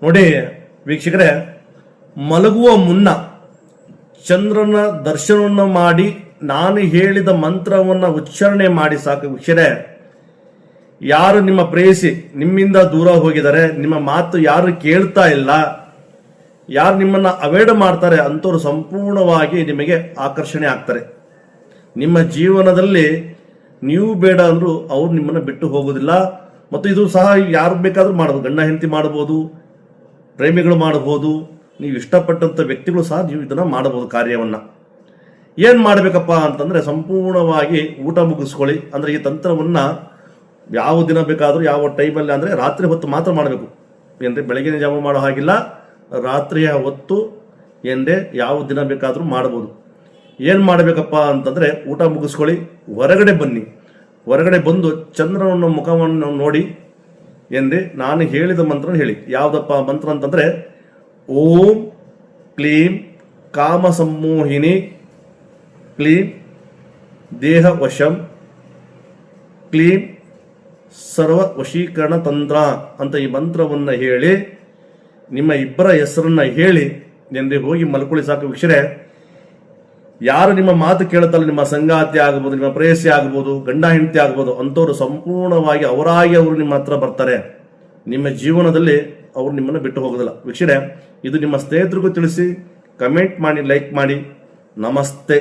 ನೋಡಿ ವೀಕ್ಷಕರೇ, ಮಲಗುವ ಮುನ್ನ ಚಂದ್ರನ ದರ್ಶನವನ್ನು ಮಾಡಿ ನಾನು ಹೇಳಿದ ಮಂತ್ರವನ್ನು ಉಚ್ಚಾರಣೆ ಮಾಡಿ ಸಾಕು ವೀಕ್ಷಕರೇ. ಯಾರು ನಿಮ್ಮ ಪ್ರೇಯಸಿ ನಿಮ್ಮಿಂದ ದೂರ ಹೋಗಿದ್ದಾರೆ, ನಿಮ್ಮ ಮಾತು ಯಾರು ಕೇಳ್ತಾ ಇಲ್ಲ, ಯಾರು ನಿಮ್ಮನ್ನ ಅವಾಯ್ಡ್ ಮಾಡ್ತಾರೆ ಅಂಥವ್ರು ಸಂಪೂರ್ಣವಾಗಿ ನಿಮಗೆ ಆಕರ್ಷಣೆ ಆಗ್ತಾರೆ. ನಿಮ್ಮ ಜೀವನದಲ್ಲಿ ನೀವು ಬೇಡ ಅಂದ್ರೂ ಅವ್ರು ನಿಮ್ಮನ್ನು ಬಿಟ್ಟು ಹೋಗೋದಿಲ್ಲ. ಮತ್ತು ಇದು ಸಹ ಯಾರು ಬೇಕಾದ್ರೂ ಮಾಡಬಹುದು, ಗಂಡ ಹೆಂಡತಿ ಮಾಡಬಹುದು, ಪ್ರೇಮಿಗಳು ಮಾಡಬಹುದು, ನೀವು ಇಷ್ಟಪಟ್ಟಂಥ ವ್ಯಕ್ತಿಗಳು ಸಹ ನೀವು ಇದನ್ನ ಮಾಡಬಹುದು. ಕಾರ್ಯವನ್ನ ಏನ್ ಮಾಡಬೇಕಪ್ಪ ಅಂತಂದ್ರೆ ಸಂಪೂರ್ಣವಾಗಿ ಊಟ ಮುಗಿಸ್ಕೊಳ್ಳಿ. ಅಂದ್ರೆ ಈ ತಂತ್ರವನ್ನ ಯಾವ ದಿನ ಬೇಕಾದ್ರೂ ಯಾವ ಟೈಮಲ್ಲಿ ಅಂದ್ರೆ ರಾತ್ರಿ ಹೊತ್ತು ಮಾತ್ರ ಮಾಡಬೇಕು. ಏನ್ರಿ ಬೆಳಗಿನ ಜಾವ ಮಾಡೋ ಹಾಗಿಲ್ಲ, ರಾತ್ರಿಯ ಹೊತ್ತು ಏನ್ರೆ ಯಾವ ದಿನ ಬೇಕಾದ್ರೂ ಮಾಡಬಹುದು. ಏನ್ ಮಾಡಬೇಕಪ್ಪ ಅಂತಂದ್ರೆ ಊಟ ಮುಗಿಸ್ಕೊಳ್ಳಿ, ಹೊರಗಡೆ ಬನ್ನಿ. ಹೊರಗಡೆ ಬಂದು ಚಂದ್ರನ ಮುಖವನ್ನು ನೋಡಿ ಏನ್ರಿ ನಾನು ಹೇಳಿದ ಮಂತ್ರ ಹೇಳಿ. ಯಾವ್ದಪ್ಪ ಮಂತ್ರ ಅಂತಂದ್ರೆ ಓಂ ಕ್ಲೀಂ ಕಾಮ ಸಂಮೋಹಿನಿ ಕ್ಲೀಂ ದೇಹ ವಶಂ ಕ್ಲೀಂ ಸರ್ವ ವಶೀಕರಣ ತಂತ್ರ ಅಂತ ಈ ಮಂತ್ರವನ್ನು ಹೇಳಿ ನಿಮ್ಮ ಇಬ್ಬರ ಹೆಸರನ್ನ ಹೇಳಿ ಏನ್ರಿ ಹೋಗಿ ಮಲ್ಕೊಳ್ಳಿ ಸಾಕು ವೀಕ್ಷರೇ. ಯಾರು ನಿಮ್ಮ ಮಾತು ಕೇಳುತ್ತಲ್ಲ, ನಿಮ್ಮ ಸಂಗಾತಿ ಆಗ್ಬೋದು, ನಿಮ್ಮ ಪ್ರೇಯಸಿ ಆಗ್ಬೋದು, ಗಂಡ ಹೆಂಡತಿ ಆಗ್ಬೋದು, ಅಂಥವ್ರು ಸಂಪೂರ್ಣವಾಗಿ ಅವರಾಗಿ ಅವರು ನಿಮ್ಮ ಹತ್ರ ಬರ್ತಾರೆ. ನಿಮ್ಮ ಜೀವನದಲ್ಲಿ ಅವ್ರು ನಿಮ್ಮನ್ನು ಬಿಟ್ಟು ಹೋಗೋದಿಲ್ಲ ವೀಕ್ಷರೇ. ಇದು ನಿಮ್ಮ ಸ್ನೇಹಿತರಿಗೂ ತಿಳಿಸಿ, ಕಮೆಂಟ್ ಮಾಡಿ, ಲೈಕ್ ಮಾಡಿ. ನಮಸ್ತೆ.